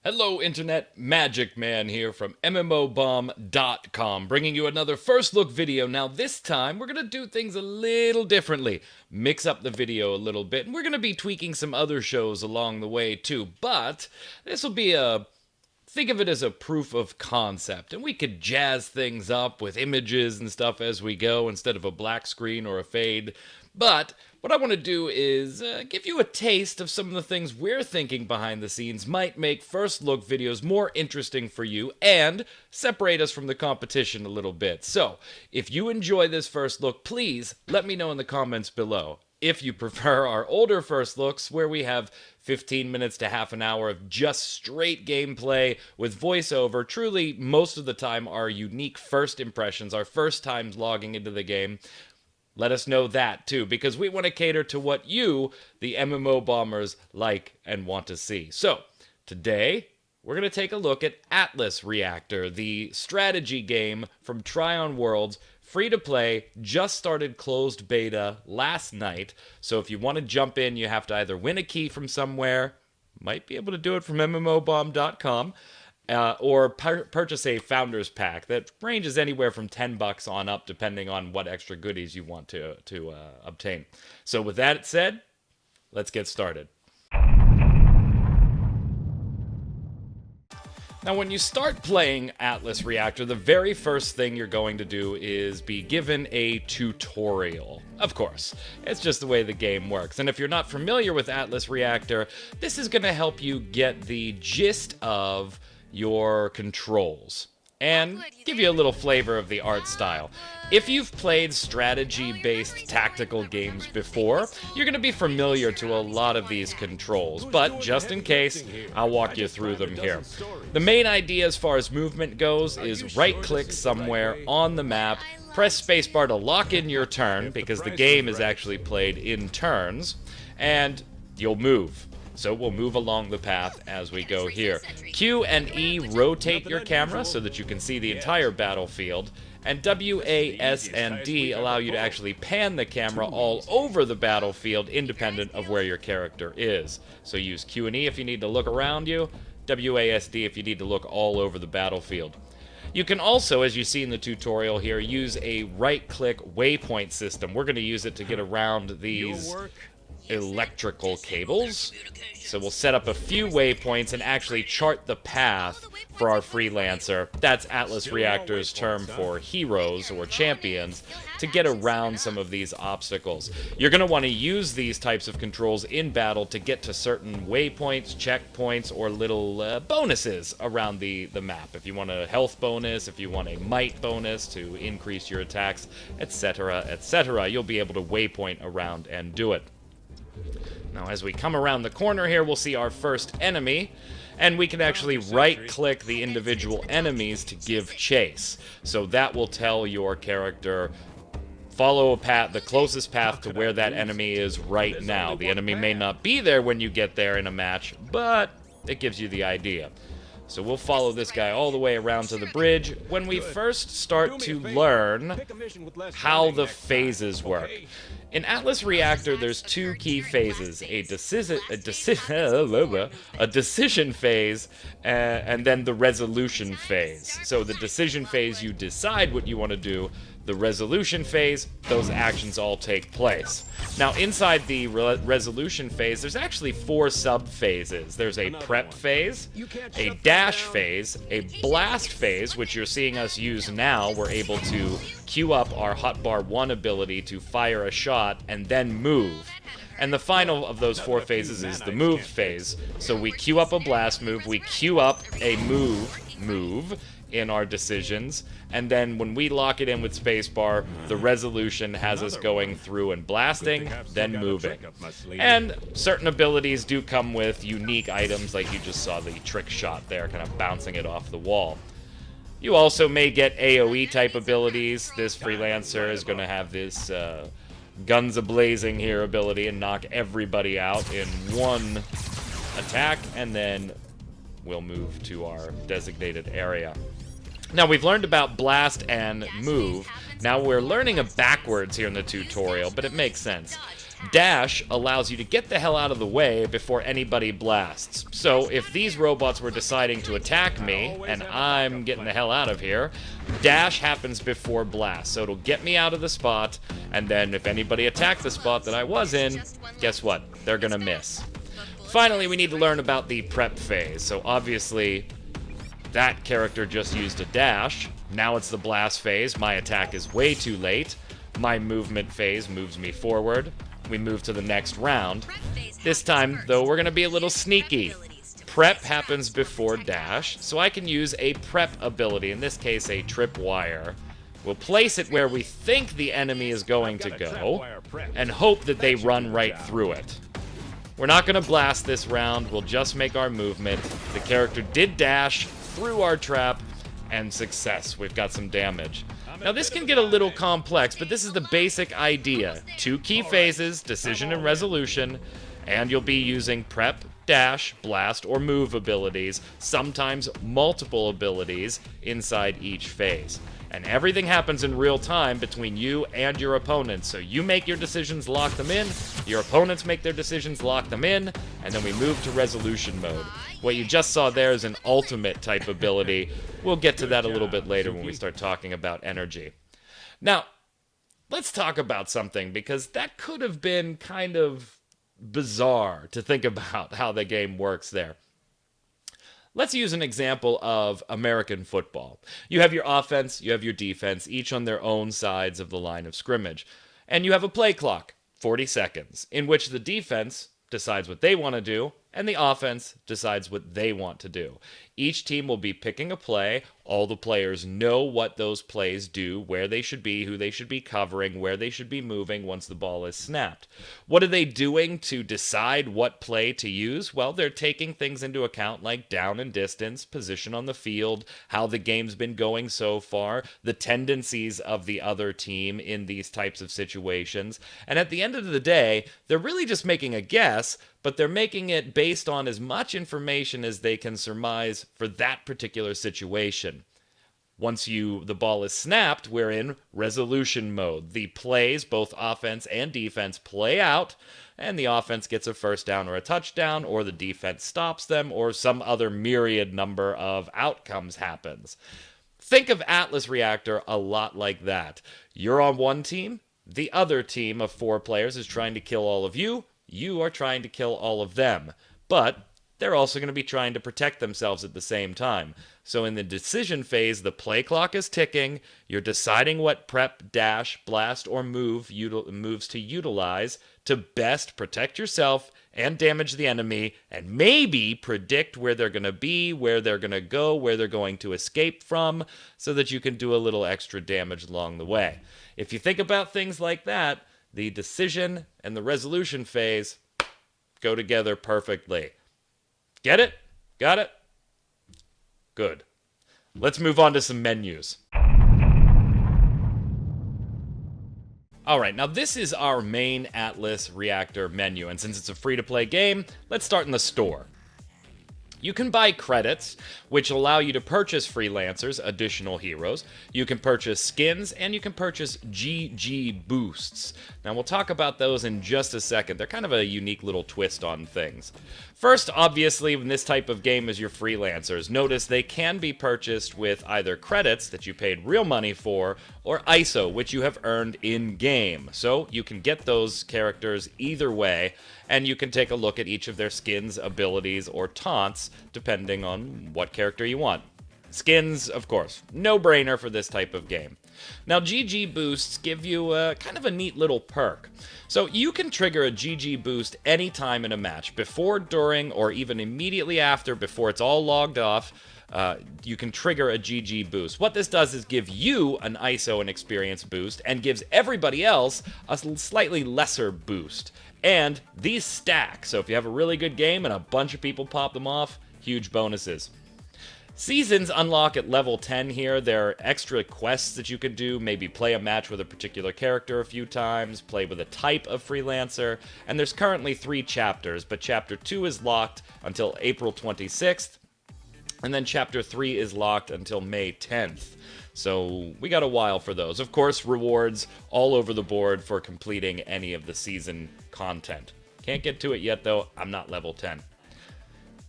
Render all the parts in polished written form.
Hello Internet, Magic Man here from MMOBomb.com, bringing you another first look video. Now this time, we're going to do things a little differently, mix up the video a little bit, and we're going to be tweaking some other shows along the way too, but this will be think of it as a proof of concept, and we could jazz things up with images and stuff as we go instead of a black screen or a fade. But what I want to do is give you a taste of some of the things we're thinking behind the scenes might make first look videos more interesting for you and separate us from the competition a little bit. So, if you enjoy this first look, please let me know in the comments below. If you prefer our older first looks, where we have 15 minutes to half an hour of just straight gameplay with voiceover, truly most of the time our unique first impressions, our first times logging into the game, let us know that too, because we want to cater to what you, the MMO bombers, like and want to see. So, today, we're going to take a look at Atlas Reactor, the strategy game from Trion Worlds, free to play, just started closed beta last night. So if you want to jump in, you have to either win a key from somewhere, might be able to do it from MMOBomb.com, or purchase a Founders Pack that ranges anywhere from $10 on up, depending on what extra goodies you want to obtain. So with that said, let's get started. Now, when you start playing Atlas Reactor, the very first thing you're going to do is be given a tutorial. Of course, it's just the way the game works. And if you're not familiar with Atlas Reactor, this is going to help you get the gist of your controls and give you a little flavor of the art style. If you've played strategy-based tactical games before, you're going to be familiar to a lot of these controls, but just in case, I'll walk you through them here. The main idea as far as movement goes is right-click somewhere on the map, press spacebar to lock in your turn, because the game is actually played in turns, and you'll move. So we'll move along the path as we go here. Q and E rotate your camera so that you can see the entire battlefield, and W, A, S, and D allow you to actually pan the camera all over the battlefield independent of where your character is. So use Q and E if you need to look around you, W, A, S, D if you need to look all over the battlefield. You can also, as you see in the tutorial here, use a right-click waypoint system. We're going to use it to get around these electrical cables. So we'll set up a few waypoints and actually chart the path for our freelancer. That's Atlas Reactor's term for heroes or champions to get around some of these obstacles. You're going to want to use these types of controls in battle to get to certain waypoints, checkpoints, or little bonuses around the map. If you want a health bonus, if you want a might bonus to increase your attacks, etc., etc., you'll be able to waypoint around and do it. Now, as we come around the corner here, we'll see our first enemy, and we can actually right-click the individual enemies to give chase. So that will tell your character, follow a path, the closest path to where that enemy is right now. The enemy may not be there when you get there in a match, but it gives you the idea. So we'll follow this guy all the way around to the bridge when we first start to learn how the phases work. In Atlas Reactor, there's two key phases, a decision phase, and then the resolution phase. So the decision phase, you decide what you want to do. The resolution phase, those actions all take place. Now, inside the resolution phase, there's actually 4 sub-phases. There's a prep phase, a dash phase, a blast phase, which you're seeing us use now. We're able to queue up our hotbar 1 ability to fire a shot and then move. And the final of those 4 phases is the move phase. So we queue up a blast move, we queue up a move in our decisions, and then when we lock it in with spacebar, the resolution has us going through and blasting, then moving. And certain abilities do come with unique items, like you just saw the trick shot there, kind of bouncing it off the wall. You also may get AoE type abilities. This freelancer is going to have this guns a-blazing here ability and knock everybody out in one attack, and then we'll move to our designated area. Now, we've learned about blast and move. Now we're learning a backwards here in the tutorial, but it makes sense. Dash allows you to get the hell out of the way before anybody blasts. So if these robots were deciding to attack me, and I'm getting the hell out of here, dash happens before blast. So it'll get me out of the spot, and then if anybody attacked the spot that I was in, guess what? They're gonna miss. Finally, we need to learn about the prep phase. So obviously, that character just used a dash. Now it's the blast phase. My attack is way too late. My movement phase moves me forward. We move to the next round. This time, though, we're going to be a little sneaky. Prep happens before dash, so I can use a prep ability, in this case a tripwire. We'll place it where we think the enemy is going to go, and hope that they run right through it. We're not going to blast this round, we'll just make our movement. The character did dash through our trap, and success. We've got some damage. Now this can get a little complex, but this is the basic idea. 2 key phases, decision and resolution, and you'll be using prep, dash, blast, or move abilities, sometimes multiple abilities inside each phase. And everything happens in real time between you and your opponents. So you make your decisions, lock them in, your opponents make their decisions, lock them in, and then we move to resolution mode. What you just saw there is an ultimate type ability. We'll get to that a little bit later when we start talking about energy. Now, let's talk about something, because that could have been kind of bizarre to think about how the game works there. Let's use an example of American football. You have your offense, you have your defense, each on their own sides of the line of scrimmage. And you have a play clock, 40 seconds, in which the defense decides what they want to do, and the offense decides what they want to do. Each team will be picking a play. All the players know what those plays do, where they should be, who they should be covering, where they should be moving once the ball is snapped. What are they doing to decide what play to use? Well, they're taking things into account like down and distance, position on the field, how the game's been going so far, the tendencies of the other team in these types of situations. And at the end of the day, they're really just making a guess, but they're making it based on as much information as they can surmise for that particular situation. Once the ball is snapped, we're in resolution mode. The plays, both offense and defense, play out, and the offense gets a first down or a touchdown, or the defense stops them, or some other myriad number of outcomes happens. Think of Atlas Reactor a lot like that. You're on one team, the other team of 4 players is trying to kill all of you. You are trying to kill all of them, but they're also going to be trying to protect themselves at the same time. So in the decision phase, the play clock is ticking. You're deciding what prep, dash, blast, or moves to utilize to best protect yourself and damage the enemy, and maybe predict where they're going to be, where they're going to go, where they're going to escape from, so that you can do a little extra damage along the way. If you think about things like that, the decision and the resolution phase go together perfectly. Get it? Got it? Good. Let's move on to some menus. Alright, now this is our main Atlas Reactor menu, and since it's a free-to-play game, let's start in the store. You can buy credits, which allow you to purchase freelancers, additional heroes. You can purchase skins, and you can purchase GG boosts. Now, we'll talk about those in just a second. They're kind of a unique little twist on things. First, obviously, in this type of game is your freelancers. Notice they can be purchased with either credits that you paid real money for, or ISO, which you have earned in-game. So you can get those characters either way, and you can take a look at each of their skins, abilities, or taunts, depending on what character you want. Skins, of course, no-brainer for this type of game. Now, GG boosts give you kind of a neat little perk. So you can trigger a GG boost anytime in a match, before, during, or even immediately after, before it's all logged off. You can trigger a GG boost. What this does is give you an ISO and experience boost, and gives everybody else a slightly lesser boost. And these stack, so if you have a really good game and a bunch of people pop them off, huge bonuses. Seasons unlock at level 10 here. There are extra quests that you can do, maybe play a match with a particular character a few times, play with a type of freelancer, and there's currently 3 chapters, but chapter 2 is locked until April 26th. And then Chapter 3 is locked until May 10th. So we got a while for those. Of course, rewards all over the board for completing any of the season content. Can't get to it yet, though. I'm not level 10.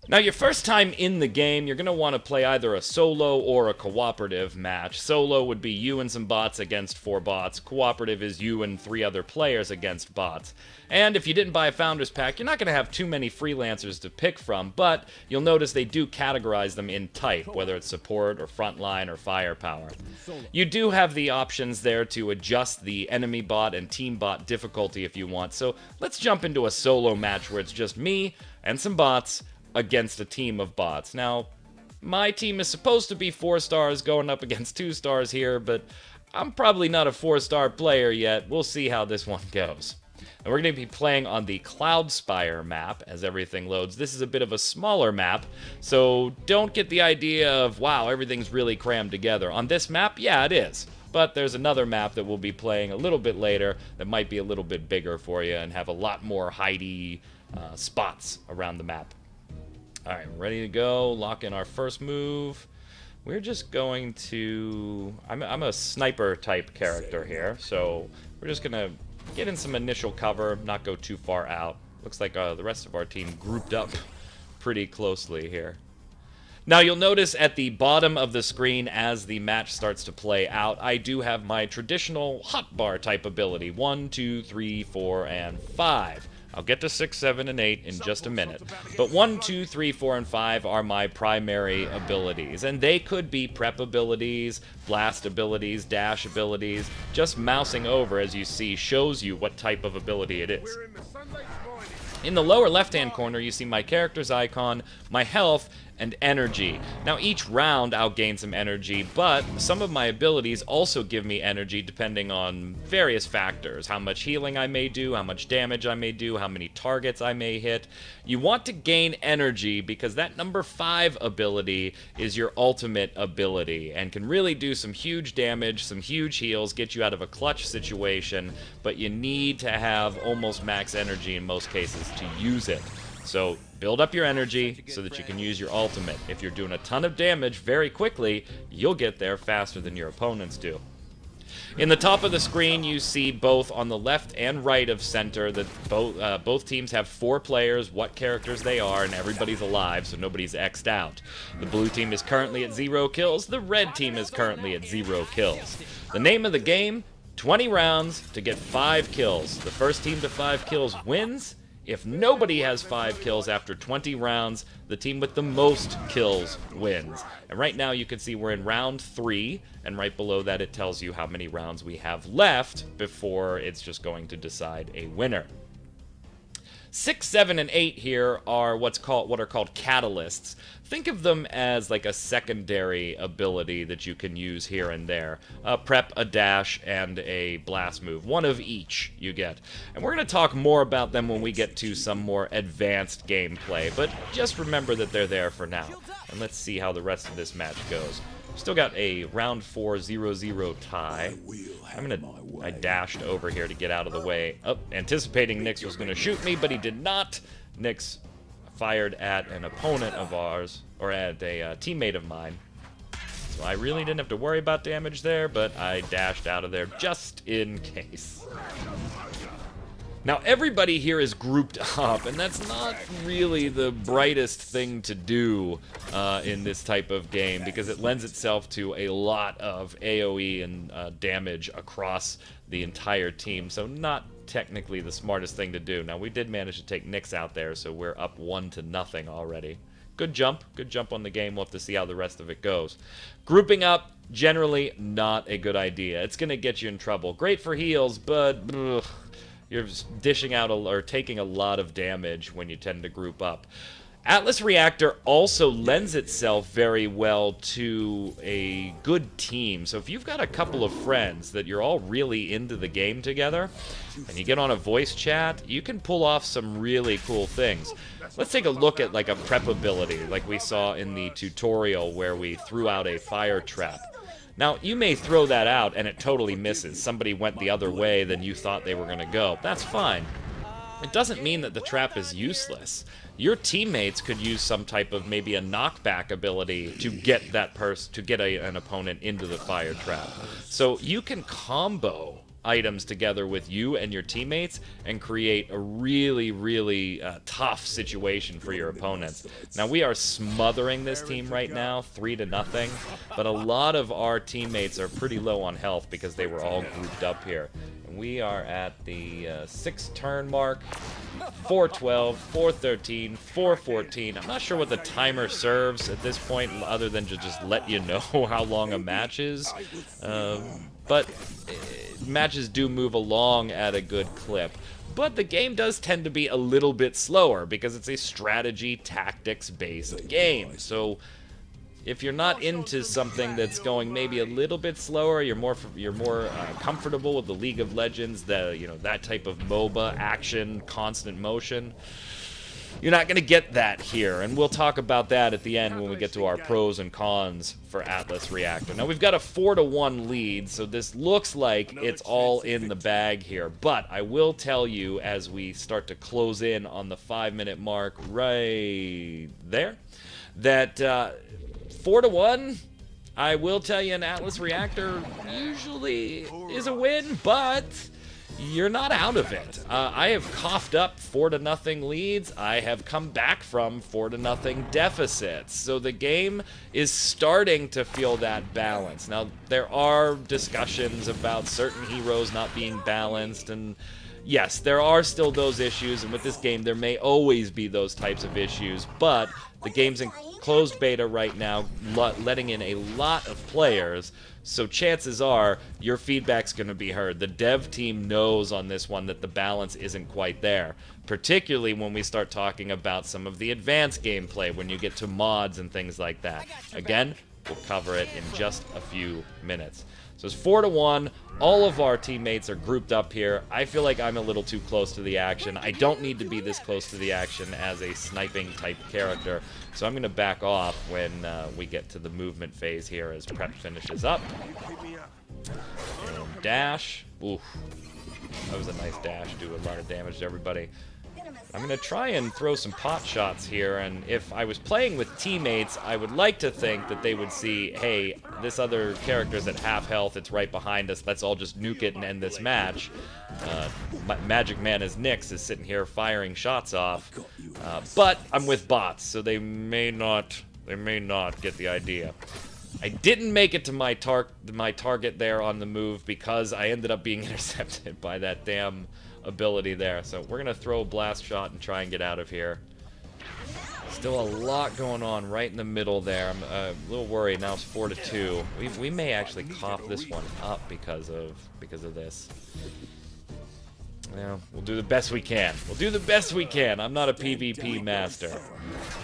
Now, your first time in the game, you're going to want to play either a solo or a cooperative match. Solo would be you and some bots against 4 bots. Cooperative is you and 3 other players against bots. And if you didn't buy a Founders Pack, you're not going to have too many freelancers to pick from, but you'll notice they do categorize them in type, whether it's support or frontline or firepower. You do have the options there to adjust the enemy bot and team bot difficulty if you want, so let's jump into a solo match where it's just me and some bots against a team of bots. Now, my team is supposed to be 4 stars going up against 2 stars here, but I'm probably not a 4-star player yet. We'll see how this one goes. And we're going to be playing on the Cloudspire map as everything loads. This is a bit of a smaller map, so don't get the idea of, wow, everything's really crammed together. On this map, yeah, it is. But there's another map that we'll be playing a little bit later that might be a little bit bigger for you and have a lot more hidey spots around the map. Alright, we're ready to go. Lock in our first move. We're just going to... I'm a sniper type character here, so we're just going to get in some initial cover, not go too far out. Looks like the rest of our team grouped up pretty closely here. Now, you'll notice at the bottom of the screen as the match starts to play out, I do have my traditional hotbar type ability. 1, 2, 3, 4, and 5. I'll get to 6, 7, and 8 in just a minute. But 1, 2, 3, 4, and 5 are my primary abilities. And they could be prep abilities, blast abilities, dash abilities. Just mousing over, as you see, shows you what type of ability it is. In the lower left-hand corner, you see my character's icon, my health, and energy. Now, each round I'll gain some energy, but some of my abilities also give me energy depending on various factors. How much healing I may do, how much damage I may do, how many targets I may hit. You want to gain energy because that number 5 ability is your ultimate ability and can really do some huge damage, some huge heals, get you out of a clutch situation, but you need to have almost max energy in most cases to use it. So build up your energy so that you can use your ultimate. If you're doing a ton of damage very quickly, you'll get there faster than your opponents do. In the top of the screen, you see both on the left and right of center that both teams have 4 players, what characters they are, and everybody's alive, so nobody's X'd out. The blue team is currently at 0 kills. The red team is currently at 0 kills. The name of the game, 20 rounds to get 5 kills. The first team to 5 kills wins. If nobody has 5 kills after 20 rounds, the team with the most kills wins. And right now you can see we're in round 3, and right below that it tells you how many rounds we have left before it's just going to decide a winner. 6, 7, and 8 here are what are called catalysts. Think of them as like a secondary ability that you can use here and there. A prep, a dash, and a blast move. One of each you get. And we're going to talk more about them when we get to some more advanced gameplay, but just remember that they're there for now. And let's see how the rest of this match goes. Still got a round 4 0-0 tie. I dashed over here to get out of the way. Oh, anticipating Nyx was going to shoot me, but he did not. Nyx fired at an opponent of ours, or at a teammate of mine. So I really didn't have to worry about damage there, but I dashed out of there just in case. Now, everybody here is grouped up, and that's not really the brightest thing to do in this type of game, because it lends itself to a lot of AoE and damage across the entire team, so not technically the smartest thing to do. Now, we did manage to take Nyx out there, so we're up 1-0 already. Good jump on the game. We'll have to see how the rest of it goes. Grouping up, generally not a good idea. It's going to get you in trouble. Great for heals, but ugh, you're dishing out or taking a lot of damage when you tend to group up. Atlas Reactor also lends itself very well to a good team. So if you've got a couple of friends that you're all really into the game together, and you get on a voice chat, you can pull off some really cool things. Let's take a look at like a prep ability, like we saw in the tutorial where we threw out a fire trap. Now, you may throw that out and it totally misses. Somebody went the other way than you thought they were going to go. That's fine. it doesn't mean that the trap is useless. Your teammates could use some type of maybe a knockback ability to get that an opponent into the fire trap. So you can combo items together with you and your teammates and create a really, really tough situation for your opponents. Now, we are smothering this team right now, 3-0, but a lot of our teammates are pretty low on health because they were all grouped up here. And we are at the 6th turn mark, 4-12, 4-13, 4-14. I'm not sure what the timer serves at this point other than to just let you know how long a match is. But matches do move along at a good clip. But the game does tend to be a little bit slower because it's a strategy tactics-based game. So if you're not into something that's going maybe a little bit slower, you're more comfortable with the League of Legends, that type of MOBA action, constant motion. You're not going to get that here, and we'll talk about that at the end when we get to our pros and cons for Atlas Reactor. Now, we've got a 4-1 lead, so this looks like it's all in the bag here, but I will tell you as we start to close in on the 5-minute mark right there, that 4-1, I will tell you an Atlas Reactor usually is a win, but you're not out of it. I have coughed up 4-0 leads. I have come back from 4-0 deficits. So the game is starting to feel that balance. Now, there are discussions about certain heroes not being balanced, and yes, there are still those issues, and with this game, there may always be those types of issues, but the game's in closed beta right now, letting in a lot of players, so chances are your feedback's going to be heard. The dev team knows on this one that the balance isn't quite there, particularly when we start talking about some of the advanced gameplay, when you get to mods and things like that. Again, we'll cover it in just a few minutes. So it's 4-1. All of our teammates are grouped up here. I feel like I'm a little too close to the action. I don't need to be this close to the action as a sniping type character. So I'm going to back off when we get to the movement phase here as prep finishes up. And dash. Oof. That was a nice dash. Do a lot of damage to everybody. I'm going to try and throw some pot shots here, and if I was playing with teammates, I would like to think that they would see, hey, this other character's at half health, it's right behind us, let's all just nuke it and end this match. Magic Man as Nyx is sitting here firing shots off, but I'm with bots, so they may not get the idea. I didn't make it to my target there on the move because I ended up being intercepted by that damn ability there. So we're going to throw a blast shot and try and get out of here. Still a lot going on right in the middle there. I'm a little worried. Now it's 4-2. We may actually cough this one up because of this. Yeah, we'll do the best we can. We'll do the best we can. I'm not a PvP master.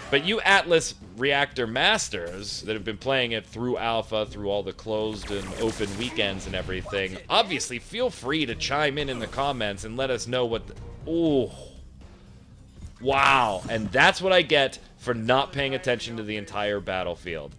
But you Atlas Reactor masters that have been playing it through alpha, through all the closed and open weekends and everything, obviously feel free to chime in the comments and let us know what ooh. Wow. And that's what I get for not paying attention to the entire battlefield.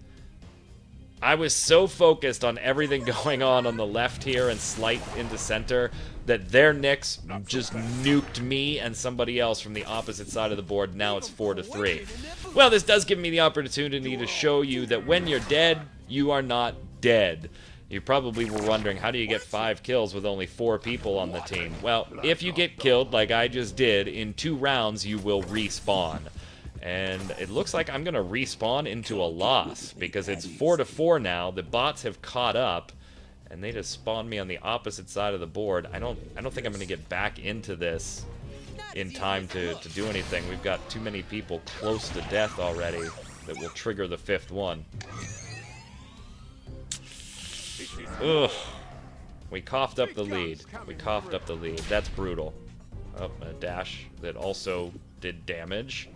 I was so focused on everything going on the left here and slight into center that their Nyx just nuked me and somebody else from the opposite side of the board. Now it's 4-3. Well, this does give me the opportunity to show you that when you're dead, you are not dead. You probably were wondering, how do you get 5 kills with only 4 people on the team? Well, if you get killed like I just did, in 2 rounds you will respawn. And it looks like I'm going to respawn into a loss because it's 4-4 now. The bots have caught up, and they just spawned me on the opposite side of the board. I don't think I'm going to get back into this in time to do anything. We've got too many people close to death already that will trigger the 5th one. Ugh. We coughed up the lead. We coughed up the lead. That's brutal. Oh, a dash that also did damage.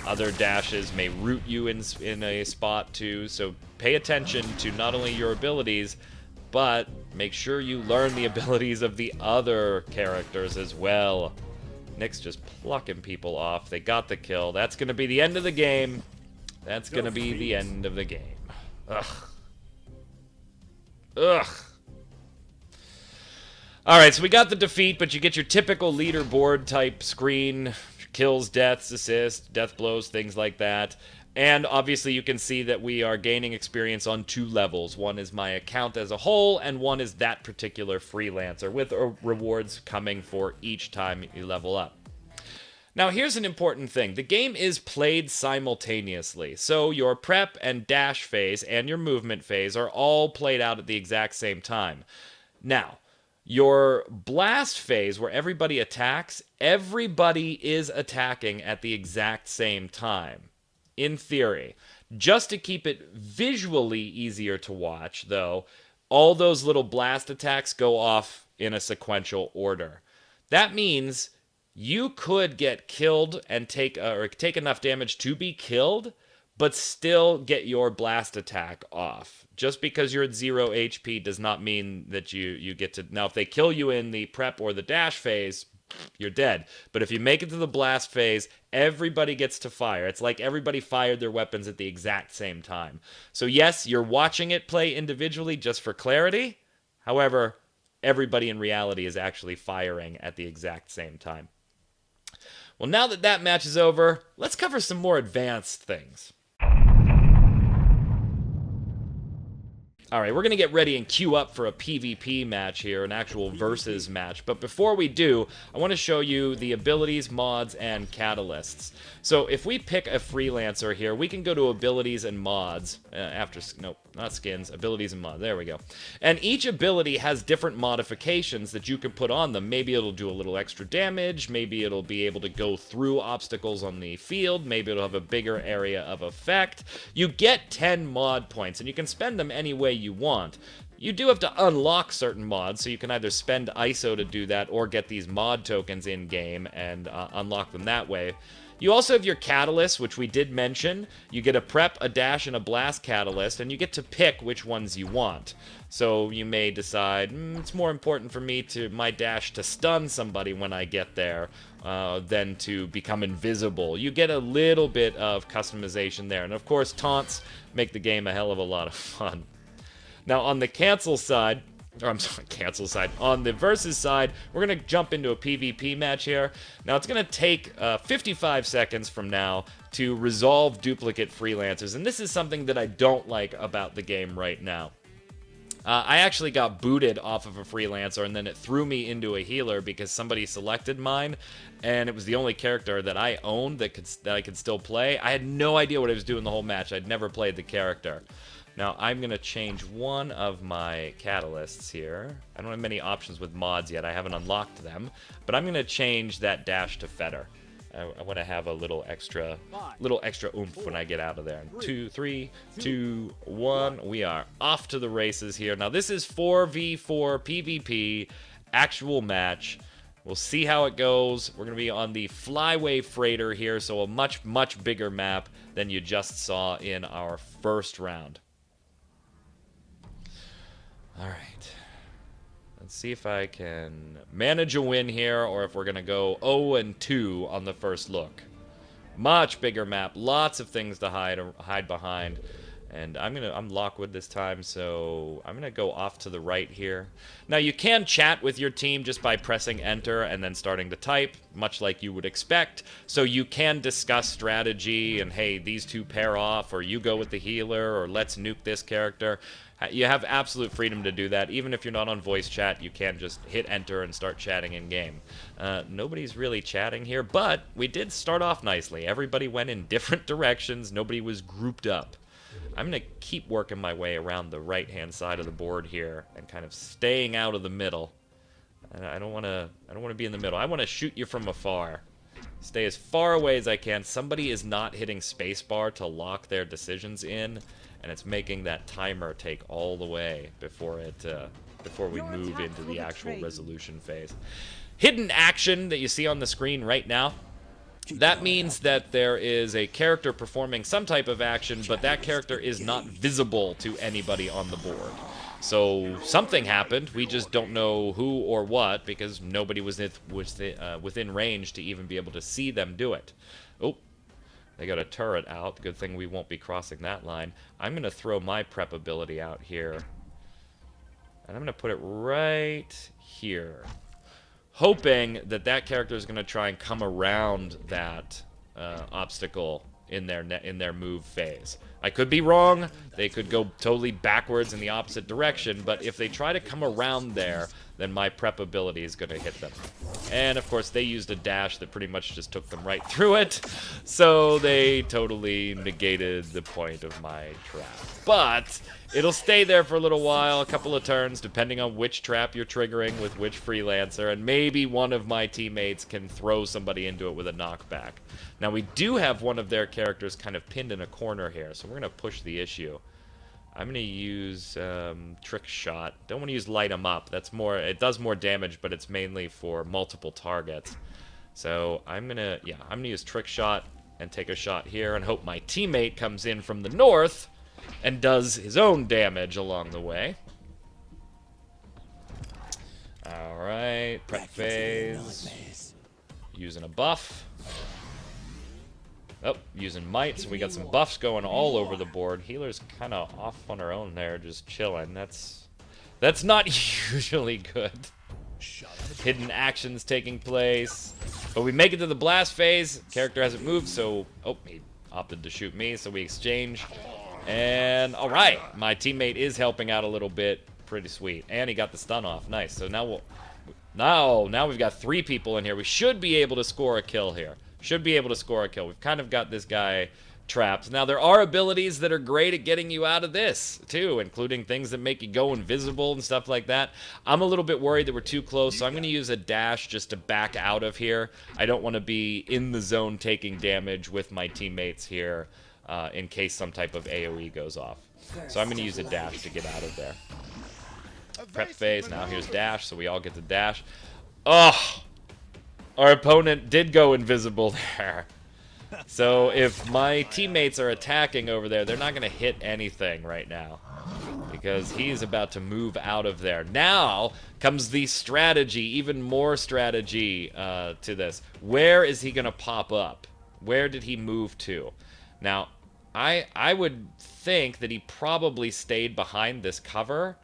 Other dashes may root you in a spot too, so pay attention to not only your abilities, but make sure you learn the abilities of the other characters as well. Nyx just plucking people off. They got the kill. That's going to be the end of the game. That's going to be the end of the game. Ugh. Ugh. Alright, so we got the defeat, but you get your typical leaderboard type screen. Kills, deaths, assists, death blows, things like that. And obviously you can see that we are gaining experience on 2 levels. One is my account as a whole, and one is that particular freelancer, with rewards coming for each time you level up. Now here's an important thing. The game is played simultaneously, so your prep and dash phase and your movement phase are all played out at the exact same time. Now, your blast phase, where everybody attacks, everybody is attacking at the exact same time, in theory. Just to keep it visually easier to watch, though, all those little blast attacks go off in a sequential order. That means you could get killed and take enough damage to be killed, but still get your blast attack off. Just because you're at 0 HP does not mean that you get to... Now, if they kill you in the prep or the dash phase, you're dead. But if you make it to the blast phase, everybody gets to fire. It's like everybody fired their weapons at the exact same time. So yes, you're watching it play individually just for clarity. However, everybody in reality is actually firing at the exact same time. Well, now that that match is over, let's cover some more advanced things. Alright, we're going to get ready and queue up for a PvP match here, an actual versus match. But before we do, I want to show you the abilities, mods, and catalysts. So if we pick a freelancer here, we can go to abilities and mods. Nope, not skins, abilities and mods. There we go. And each ability has different modifications that you can put on them. Maybe it'll do a little extra damage. Maybe it'll be able to go through obstacles on the field. Maybe it'll have a bigger area of effect. You get 10 mod points, and you can spend them any way you want. You do have to unlock certain mods, so you can either spend ISO to do that or get these mod tokens in-game and unlock them that way. You also have your catalysts, which we did mention. You get a prep, a dash, and a blast catalyst, and you get to pick which ones you want. So you may decide, it's more important for me my dash to stun somebody when I get there than to become invisible. You get a little bit of customization there. And of course, taunts make the game a hell of a lot of fun. Now, on the cancel side, on the versus side, we're going to jump into a PvP match here. Now, it's going to take 55 seconds from now to resolve duplicate freelancers, and this is something that I don't like about the game right now. I actually got booted off of a freelancer, and then it threw me into a healer because somebody selected mine, and it was the only character that I owned that I could still play. I had no idea what I was doing the whole match. I'd never played the character. Now, I'm going to change one of my catalysts here. I don't have many options with mods yet. I haven't unlocked them. But I'm going to change that dash to feather. I want to have a little extra oomph when I get out of there. 2, 3, 2, 1. We are off to the races here. Now, this is 4v4 PvP, actual match. We'll see how it goes. We're going to be on the Flyway Freighter here, so a much, much bigger map than you just saw in our first round. Alright, let's see if I can manage a win here, or if we're going to go 0-2 on the first look. Much bigger map, lots of things to hide behind. And I'm Lockwood this time, so I'm going to go off to the right here. Now, you can chat with your team just by pressing enter and then starting to type, much like you would expect. So you can discuss strategy and, hey, these two pair off, or you go with the healer, or let's nuke this character. You have absolute freedom to do that. Even if you're not on voice chat, you can just hit enter and start chatting in-game. Nobody's really chatting here, but we did start off nicely. Everybody went in different directions. Nobody was grouped up. I'm going to keep working my way around the right-hand side of the board here and kind of staying out of the middle. I don't want to be in the middle. I want to shoot you from afar. Stay as far away as I can. Somebody is not hitting spacebar to lock their decisions in, and it's making that timer take all the way before we move into the actual resolution phase. Hidden action that you see on the screen right now. That means that there is a character performing some type of action, but that character is not visible to anybody on the board. So something happened. We just don't know who or what, because nobody was within range to even be able to see them do it. Oh, they got a turret out. Good thing we won't be crossing that line. I'm going to throw my prep ability out here. And I'm going to put it right here. Hoping that that character is going to try and come around that obstacle in their move phase. I could be wrong. They could go totally backwards in the opposite direction, but if they try to come around there, then my prep ability is going to hit them. And, of course, they used a dash that pretty much just took them right through it, so they totally negated the point of my trap. But it'll stay there for a little while, a couple of turns, depending on which trap you're triggering with which freelancer, and maybe one of my teammates can throw somebody into it with a knockback. Now, we do have one of their characters kind of pinned in a corner here, so we're going to push the issue. I'm going to use Trick Shot. Don't want to use Light 'em Up. That's more, it does more damage, but it's mainly for multiple targets. So I'm going to use Trick Shot and take a shot here and hope my teammate comes in from the north and does his own damage along the way. Alright, prep phase. Using a buff. Oh, using might, so we got some buffs going all over the board. Healer's kind of off on her own there, just chilling. That's not usually good. Hidden actions taking place. But we make it to the blast phase. Character hasn't moved, so... Oh, he opted to shoot me, so we exchange. And, alright, my teammate is helping out a little bit. Pretty sweet. And he got the stun off. Nice. So now now we've got 3 people in here. We should be able to score a kill here. Should be able to score a kill. We've kind of got this guy trapped. Now, there are abilities that are great at getting you out of this, too, including things that make you go invisible and stuff like that. I'm a little bit worried that we're too close, so I'm going to use a dash just to back out of here. I don't want to be in the zone taking damage with my teammates here in case some type of AoE goes off. So I'm going to use a dash to get out of there. Prep phase. Now here's dash, so we all get the dash. Oh! Our opponent did go invisible there. So if my teammates are attacking over there, they're not going to hit anything right now. Because he's about to move out of there. Now comes the strategy, even more strategy to this. Where is he going to pop up? Where did he move to? Now, I would think that he probably stayed behind this cover.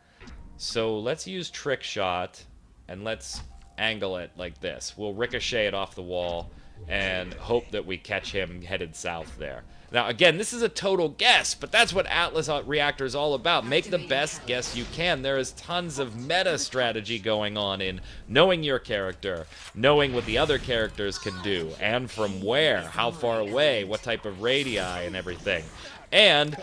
So let's use Trick Shot and let's angle it like this. We'll ricochet it off the wall and hope that we catch him headed south there. Now, again, this is a total guess, but that's what Atlas Reactor is all about. Make the best guess you can. There is tons of meta strategy going on in knowing your character, knowing what the other characters can do, and from where, how far away, what type of radii, and everything. And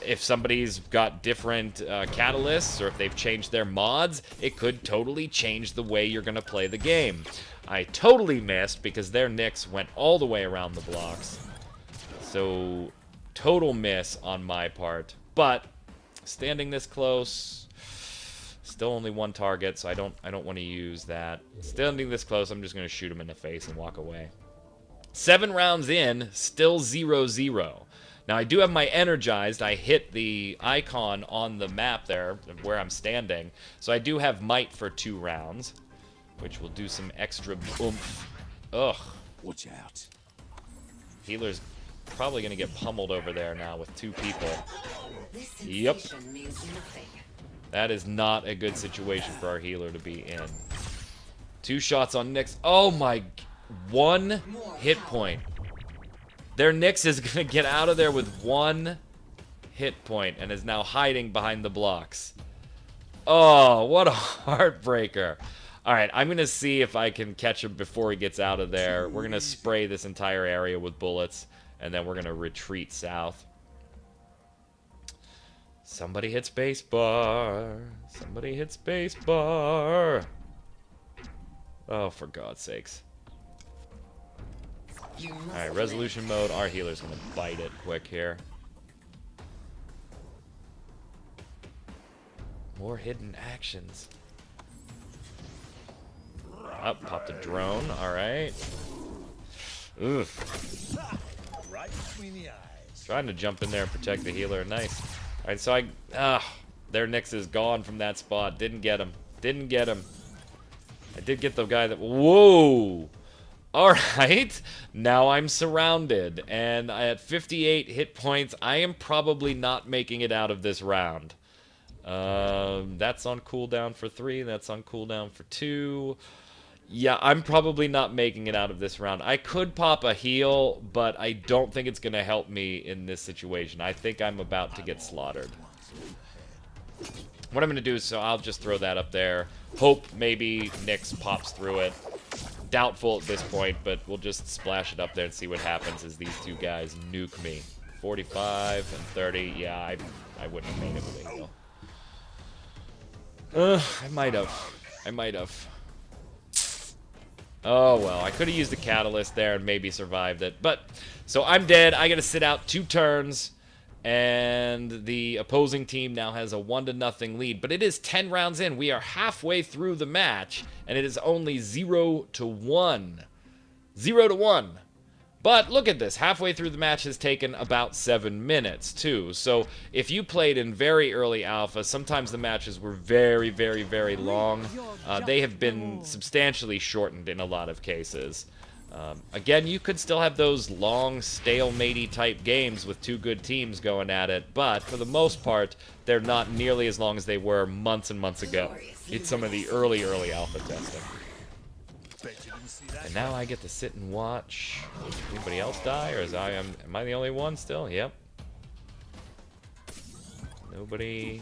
if somebody's got different catalysts, or if they've changed their mods, it could totally change the way you're going to play the game. I totally missed because their Nyx went all the way around the blocks. So, total miss on my part. But, standing this close, still only 1 target, so I don't want to use that. Standing this close, I'm just going to shoot him in the face and walk away. 7 rounds in, still 0-0. Now, I do have my energized. I hit the icon on the map there, where I'm standing. So I do have might for 2 rounds, which will do some extra oomph. Ugh. Watch out. Healer's probably going to get pummeled over there now with 2 people. Yep. That is not a good situation for our healer to be in. 2 shots on Nyx. Oh my... 1 hit point. Their Nyx is going to get out of there with 1 hit point and is now hiding behind the blocks. Oh, what a heartbreaker. Alright, I'm going to see if I can catch him before he gets out of there. We're going to spray this entire area with bullets, and then we're going to retreat south. Somebody hit spacebar. Somebody hit spacebar. Oh, for God's sakes. Alright, resolution mode. Our healer's going to bite it quick here. More hidden actions. Up, popped a drone. Alright. Ugh. Right between the eyes. Trying to jump in there and protect the healer. Nice. Alright, so their Nyx is gone from that spot. Didn't get him. Didn't get him. I did get the guy that... Whoa! Alright, now I'm surrounded, and at 58 hit points, I am probably not making it out of this round. That's on cooldown for 3. That's on cooldown for 2. Yeah, I'm probably not making it out of this round. I could pop a heal, but I don't think it's going to help me in this situation. I think I'm about to get slaughtered. What I'm going to do is, so I'll just throw that up there. Hope maybe Nyx pops through it. Doubtful at this point, but we'll just splash it up there and see what happens as these two guys nuke me. 45 and 30. Yeah, I wouldn't have made it with a heal. I might have. Oh, well, I could have used the catalyst there and maybe survived it. But, so I'm dead. I got to sit out 2 turns. And the opposing team now has a 1-0 lead. But it is 10 rounds in. We are halfway through the match. And it is only 0-1. 0-1. But look at this. Halfway through the match has taken about 7 minutes, too. So if you played in very early alpha, sometimes the matches were very, very, very long. They have been substantially shortened in a lot of cases. Again, you could still have those long, stale-matey type games with 2 good teams going at it, but for the most part, they're not nearly as long as they were months and months ago in some of the early alpha testing. And now I get to sit and watch. Anybody else die, or am I the only one still? Yep. Nobody.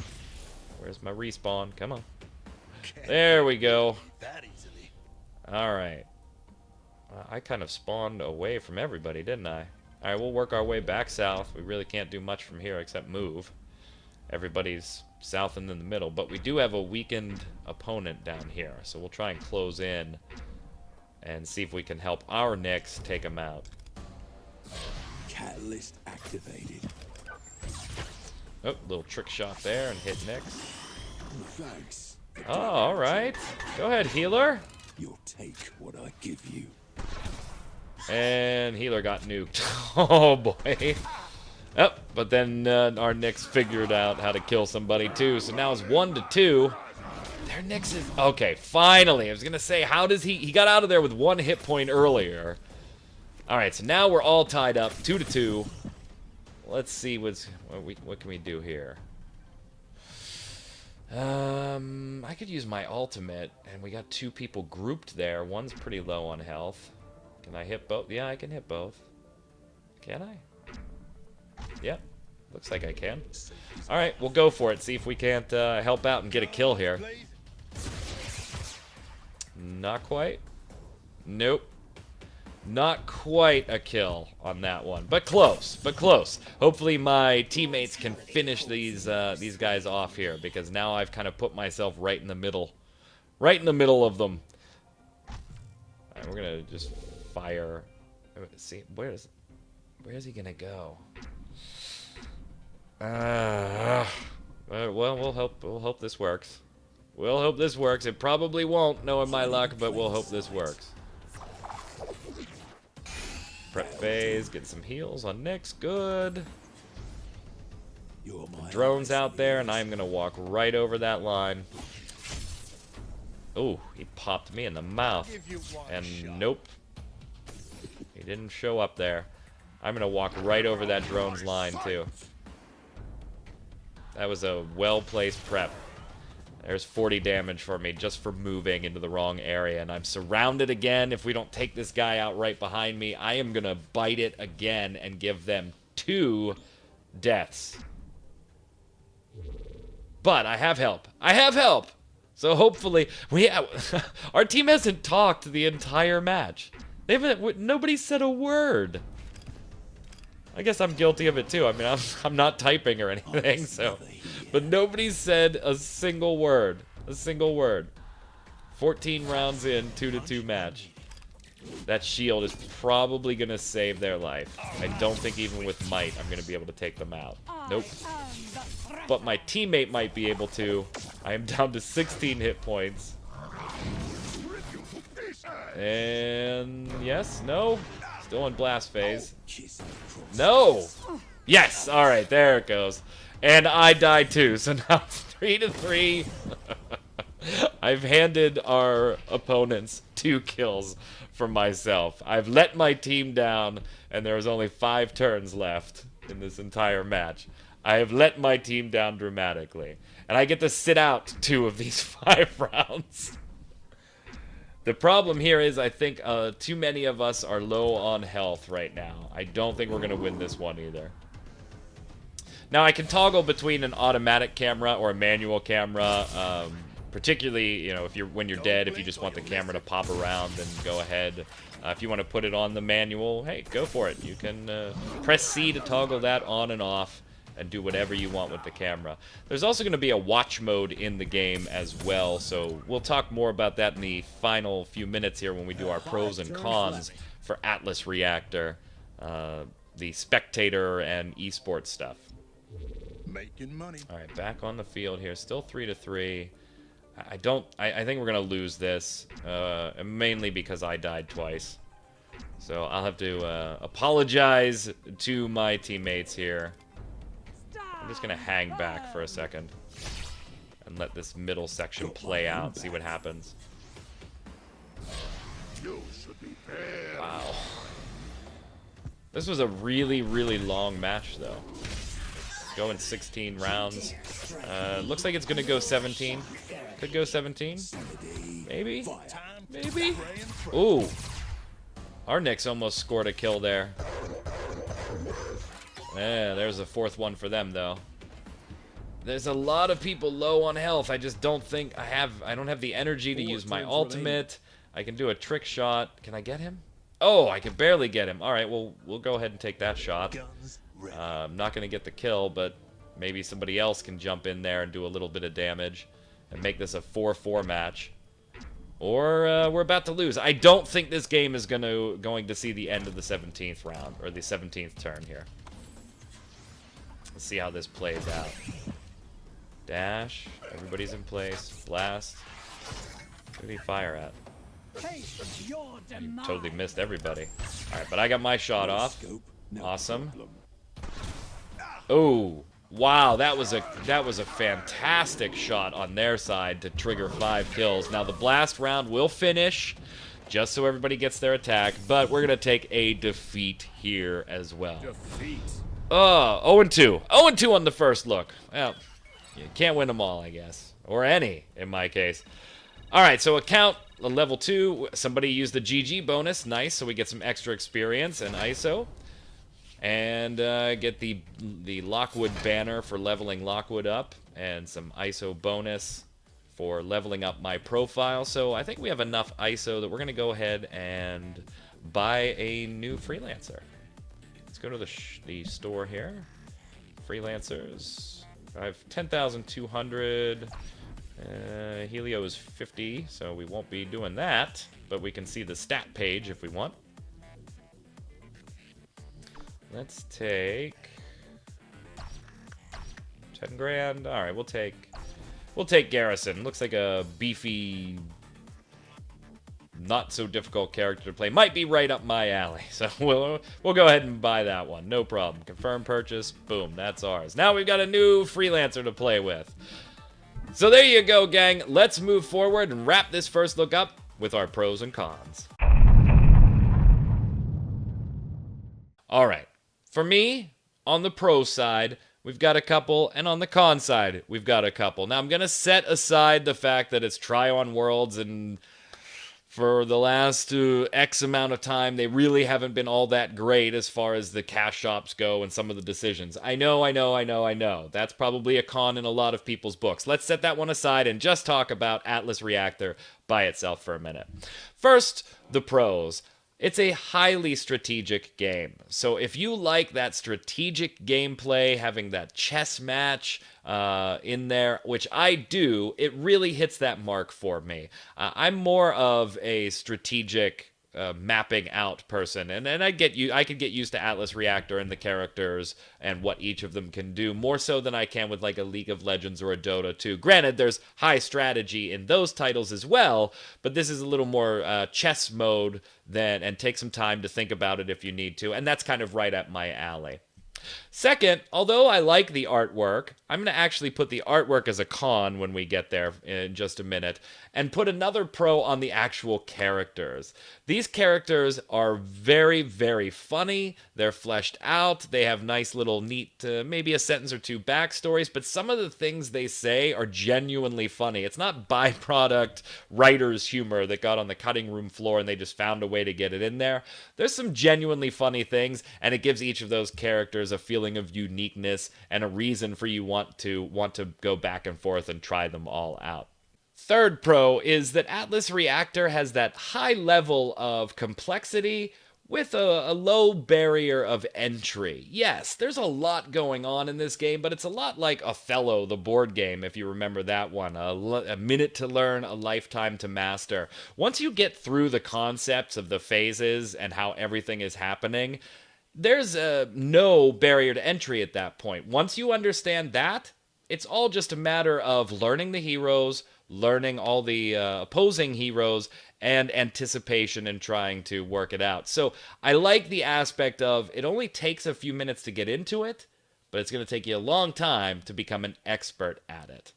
Where's my respawn? Come on. There we go. Alright. I kind of spawned away from everybody, didn't I? Alright, we'll work our way back south. We really can't do much from here except move. Everybody's south and in the middle, but we do have a weakened opponent down here, so we'll try and close in and see if we can help our Nyx take him out. Catalyst activated. Oh, little trick shot there and hit Nyx. Thanks. Oh, alright. Go ahead, healer. You'll take what I give you. And healer got nuked. Oh boy. Oh, but then our Nyx figured out how to kill somebody too. So now it's 1-2. Their Nyx is... Okay, finally. I was going to say, how does he got out of there with 1 hit point earlier. Alright, so now we're all tied up. 2-2. Let's see what can we do here. I could use my ultimate, and we got 2 people grouped there. One's pretty low on health. Can I hit both? Yeah, I can hit both. Can I? Yep. Looks like I can. Alright, we'll go for it. See if we can't help out and get a kill here. Not quite. Nope. Not quite a kill on that one. But close. But close. Hopefully my teammates can finish these guys off here, because now I've kind of put myself right in the middle. Right in the middle of them. Alright, we're going to just fire. Let's see. Where's he going to go? Well, we'll hope this works. We'll hope this works. It probably won't, knowing my luck, but we'll hope this works. Prep phase, get some heals on Nyx. Good. Drone's out there, and I'm gonna walk right over that line. Ooh, he popped me in the mouth. And nope. He didn't show up there. I'm gonna walk right over that drone's line, too. That was a well-placed prep. There's 40 damage for me just for moving into the wrong area, and I'm surrounded again. If we don't take this guy out right behind me, I am gonna bite it again and give them 2 deaths. But I have help. I have help! So hopefully, our team hasn't talked the entire match. Nobody said a word. I guess I'm guilty of it too. I mean, I'm not typing or anything, so. But nobody said a single word. A single word. 14 rounds in, 2-2 match. That shield is probably gonna save their life. I don't think even with might I'm gonna be able to take them out. Nope. But my teammate might be able to. I am down to 16 hit points. And yes, no. Still in blast phase. No! Yes! Alright, there it goes. And I died too, so now it's 3-3. I've handed our opponents 2 kills for myself. I've let my team down, and there was only 5 turns left in this entire match. I have let my team down dramatically. And I get to sit out 2 of these 5 rounds. The problem here is I think too many of us are low on health right now. I don't think we're going to win this one either. Now, I can toggle between an automatic camera or a manual camera. Particularly, you know, when you're dead, if you just want the camera to pop around, then go ahead. If you want to put it on the manual, hey, go for it. You can press C to toggle that on and off and do whatever you want with the camera. There's also going to be a watch mode in the game as well, so we'll talk more about that in the final few minutes here when we do our pros and cons for Atlas Reactor, the spectator and esports stuff. Making money. All right, back on the field here. Still 3-3. I think we're going to lose this, mainly because I died twice. So I'll have to apologize to my teammates here. I'm just going to hang back for a second and let this middle section play out, see what happens. Wow. This was a really, really long match, though. Going 16 rounds. Looks like it's going to go 17. Could go 17. Maybe? Maybe? Ooh. Our Knicks almost scored a kill there. Yeah, there's a 4th one for them, though. There's a lot of people low on health. I just don't think I don't have the energy to use my ultimate. I can do a trick shot. Can I get him? Oh, I can barely get him. All right, well, we'll go ahead and take that shot. I'm not going to get the kill, but maybe somebody else can jump in there and do a little bit of damage and make this a 4-4 match. Or we're about to lose. I don't think this game is going to see the end of the 17th round, or the 17th turn here. Let's see how this plays out. Dash. Everybody's in place. Blast. Who did he fire at? He totally missed everybody. Alright, but I got my shot off. Awesome. Oh, wow, that was a fantastic shot on their side to trigger 5 kills. Now the blast round will finish, just so everybody gets their attack, but we're gonna take a defeat here as well. Defeat. 0-2. 0-2 on the first look. Well, you can't win them all, I guess. Or any, in my case. Alright, so account level 2. Somebody used the GG bonus. Nice, so we get some extra experience and ISO. And get the Lockwood banner for leveling Lockwood up. And some ISO bonus for leveling up my profile. So I think we have enough ISO that we're going to go ahead and buy a new freelancer. Let's go to the store here. Freelancers. I have 10,200. Helio is 50, so we won't be doing that. But we can see the stat page if we want. Let's take 10 grand. All right, we'll take Garrison. Looks like a beefy, not so difficult character to play. Might be right up my alley. So we'll go ahead and buy that one. No problem. Confirm purchase. Boom, that's ours. Now we've got a new freelancer to play with. So there you go, gang. Let's move forward and wrap this first look up with our pros and cons. All right. For me, on the pro side, we've got a couple, and on the con side, we've got a couple. Now, I'm going to set aside the fact that it's Trion Worlds, and for the last X amount of time, they really haven't been all that great as far as the cash shops go and some of the decisions. I know. That's probably a con in a lot of people's books. Let's set that one aside and just talk about Atlas Reactor by itself for a minute. First, the pros. It's a highly strategic game. So if you like that strategic gameplay, having that chess match in there, which I do, it really hits that mark for me. I'm more of a strategic mapping out person, and I could get used to Atlas Reactor and the characters and what each of them can do more so than I can with like a League of Legends or a Dota 2. Granted, there's high strategy in those titles as well, but this is a little more chess mode and take some time to think about it if you need to, and that's kind of right up my alley. Second, although I like the artwork, I'm going to actually put the artwork as a con when we get there in just a minute, and put another pro on the actual characters. These characters are very, very funny. They're fleshed out. They have nice little neat, maybe a sentence or two backstories, but some of the things they say are genuinely funny. It's not byproduct writer's humor that got on the cutting room floor and they just found a way to get it in there. There's some genuinely funny things, and it gives each of those characters a feeling of uniqueness and a reason for you want to go back and forth and try them all out. Third pro is that Atlas Reactor has that high level of complexity with a low barrier of entry. Yes, there's a lot going on in this game, but it's a lot like Othello, the board game, if you remember that one. A minute to learn, a lifetime to master. Once you get through the concepts of the phases and how everything is happening, there's no barrier to entry at that point. Once you understand that, it's all just a matter of learning the heroes, learning all the opposing heroes, and anticipation and trying to work it out. So I like the aspect of it only takes a few minutes to get into it, but it's going to take you a long time to become an expert at it.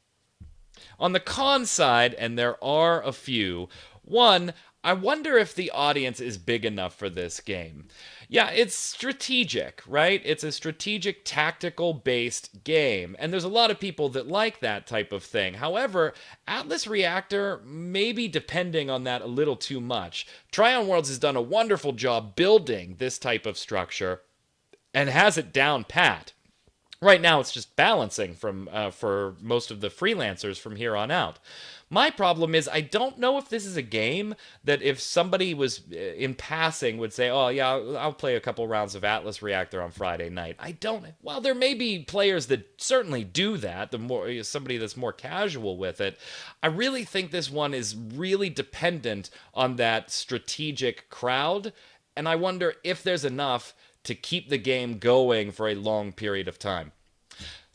On the con side, and there are a few, one, I wonder if the audience is big enough for this game. Yeah, it's strategic, right? It's a strategic, tactical-based game, and there's a lot of people that like that type of thing. However, Atlas Reactor may be depending on that a little too much. Trion Worlds has done a wonderful job building this type of structure and has it down pat. Right now, it's just balancing for most of the freelancers from here on out. My problem is I don't know if this is a game that if somebody was in passing would say, oh, yeah, I'll play a couple rounds of Atlas Reactor on Friday night. Well, there may be players that certainly do that, somebody that's more casual with it. I really think this one is really dependent on that strategic crowd, and I wonder if there's enough to keep the game going for a long period of time.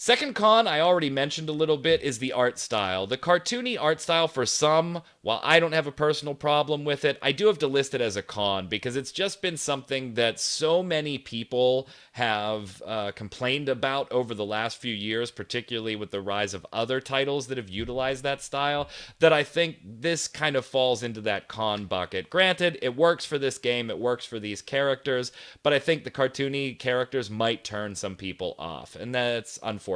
Second con, I already mentioned a little bit, is the art style. The cartoony art style for some, while I don't have a personal problem with it, I do have to list it as a con because it's just been something that so many people have complained about over the last few years, particularly with the rise of other titles that have utilized that style, that I think this kind of falls into that con bucket. Granted, it works for this game, it works for these characters, but I think the cartoony characters might turn some people off, and that's unfortunate.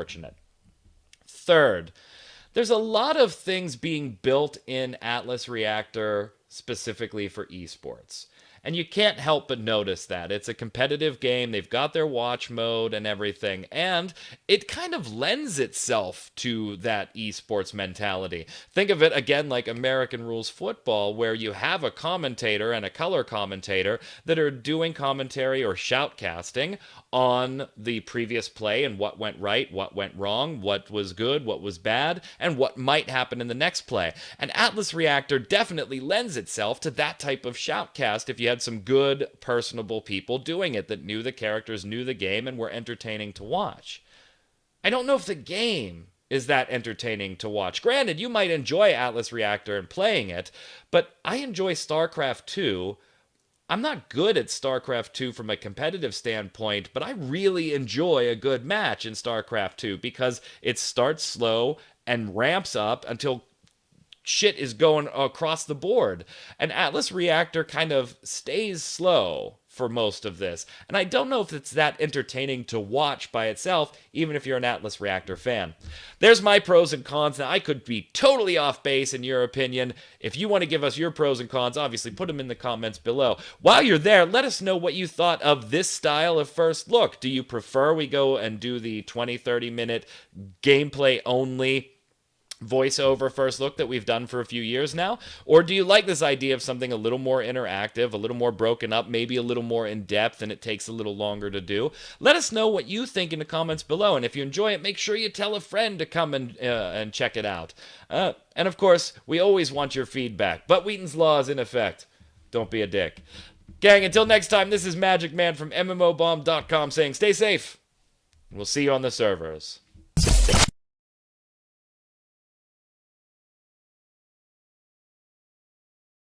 Third, there's a lot of things being built in Atlas Reactor specifically for esports. And you can't help but notice that. It's a competitive game. They've got their watch mode and everything. And it kind of lends itself to that esports mentality. Think of it, again, like American Rules Football, where you have a commentator and a color commentator that are doing commentary or shoutcasting on the previous play and what went right, what went wrong, what was good, what was bad, and what might happen in the next play. And Atlas Reactor definitely lends itself to that type of shoutcast if you had some good, personable people doing it that knew the characters, knew the game, and were entertaining to watch. I don't know if the game is that entertaining to watch. Granted, you might enjoy Atlas Reactor and playing it, but I enjoy StarCraft 2. I'm not good at StarCraft 2 from a competitive standpoint, but I really enjoy a good match in StarCraft 2 because it starts slow and ramps up until shit is going across the board. And Atlas Reactor kind of stays slow for most of this. And I don't know if it's that entertaining to watch by itself, even if you're an Atlas Reactor fan. There's my pros and cons. Now, I could be totally off base in your opinion. If you want to give us your pros and cons, obviously put them in the comments below. While you're there, let us know what you thought of this style of First Look. Do you prefer we go and do the 20-30 minute gameplay only voiceover First Look that we've done for a few years now? Or do you like this idea of something a little more interactive, a little more broken up, maybe a little more in depth, and it takes a little longer to do? Let us know what you think in the comments below, and if you enjoy it, make sure you tell a friend to come and check it out. And of course, we always want your feedback, but Wheaton's Law is in effect. Don't be a dick. Gang, until next time, this is Magic Man from MMOBomb.com saying stay safe. We'll see you on the servers.